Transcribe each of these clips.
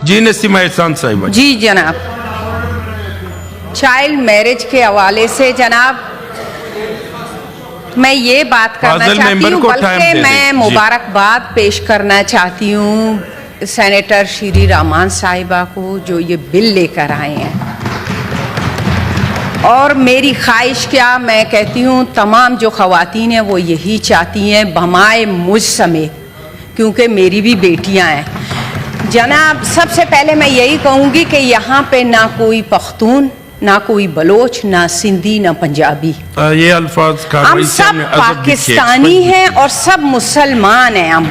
جی Nasima احسان صاحبہ. جی جناب، child marriage کے حوالے سے جناب میں یہ بات کرنا چاہتی ہوں، بلکہ میں مبارکباد پیش کرنا چاہتی ہوں سینیٹر شری رحمان صاحبہ کو جو یہ بل لے کر آئے ہیں. اور میری خواہش کیا، میں کہتی ہوں تمام جو خواتین ہیں وہ یہی چاہتی ہیں بھمائے مجھ سمیت، کیونکہ میری بھی بیٹیاں ہیں. جناب سب سے پہلے میں یہی کہوں گی کہ یہاں پہ نہ کوئی پختون، نہ کوئی بلوچ، نہ سندھی، نہ پنجابی، یہ الفاظ ہم سب پاکستانی ہیں اور سب مسلمان ہیں ہم.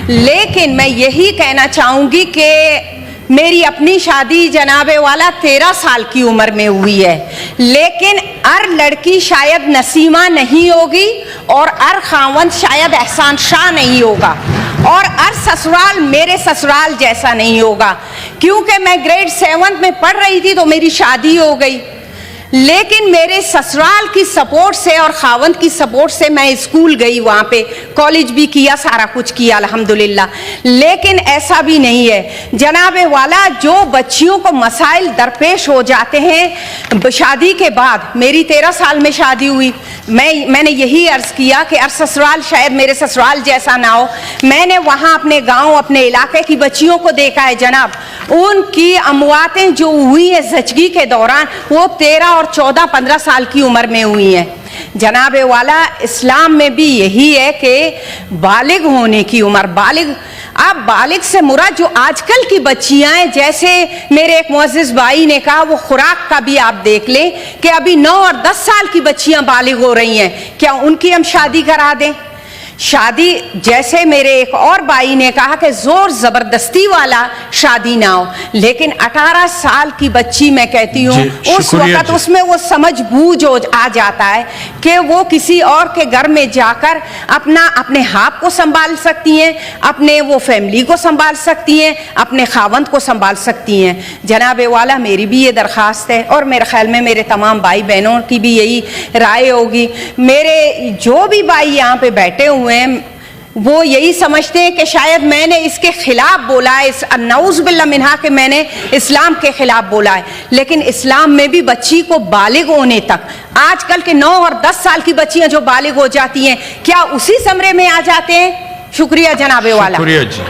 لیکن میں یہی کہنا چاہوں گی کہ میری اپنی شادی جناب والا 13 سال کی عمر میں ہوئی ہے، لیکن ہر لڑکی شاید نسیمہ نہیں ہوگی اور ہر خاوند شاید احسان شاہ نہیں ہوگا، اور ہر سسرال میرے سسرال جیسا نہیں ہوگا. کیونکہ میں گریڈ 7 میں پڑھ رہی تھی تو میری شادی ہو گئی، لیکن میرے سسرال کی سپورٹ سے اور خاوند کی سپورٹ سے میں اسکول گئی، وہاں پہ کالج بھی کیا، سارا کچھ کیا الحمدللہ. لیکن ایسا بھی نہیں ہے جناب والا، جو بچیوں کو مسائل درپیش ہو جاتے ہیں شادی کے بعد. میری 13 سال میں شادی ہوئی، میں نے یہی عرض کیا کہ سسرال شاید میرے سسرال جیسا نہ ہو. میں نے وہاں اپنے گاؤں، اپنے علاقے کی بچیوں کو دیکھا ہے جناب، ان کی امواتیں جو ہوئی ہیں زچگی کے دوران وہ 13 اور 14 15 سال کی عمر میں ہوئی ہیں. جناب والا اسلام میں بھی یہی ہے کہ بالغ ہونے کی عمر، اب بالغ سے مراد جو آج کل کی بچیاں ہیں، جیسے میرے ایک معزز بھائی نے کہا وہ خوراک کا بھی آپ دیکھ لیں کہ ابھی 9 اور 10 سال کی بچیاں بالغ ہو رہی ہیں، کیا ان کی ہم شادی کرا دیں؟ شادی جیسے میرے ایک اور بھائی نے کہا کہ زور زبردستی والا شادی نہ ہو، لیکن 18 سال کی بچی میں کہتی ہوں اس وقت اس میں وہ سمجھ بوجھ آ جاتا ہے کہ وہ کسی اور کے گھر میں جا کر اپنے ہاپ کو سنبھال سکتی ہیں، اپنے وہ فیملی کو سنبھال سکتی ہیں، اپنے خاوند کو سنبھال سکتی ہیں. جناب والا میری بھی یہ درخواست ہے، اور میرے خیال میں میرے تمام بھائی بہنوں کی بھی یہی رائے ہوگی. میرے جو بھی بھائی یہاں پہ بیٹھے ہوئے وہ یہی سمجھتے ہیں کہ شاید میں نے اس کے خلاف بولا ہے، نعوذ باللہ منہا کہ میں نے اسلام کے خلاف بولا ہے. لیکن اسلام میں بھی بچی کو بالغ ہونے تک، آج کل کے 9 اور 10 سال کی بچیاں جو بالغ ہو جاتی ہیں کیا اسی زمرے میں آ جاتے ہیں؟ شکریہ جناب والا. شکریہ جی.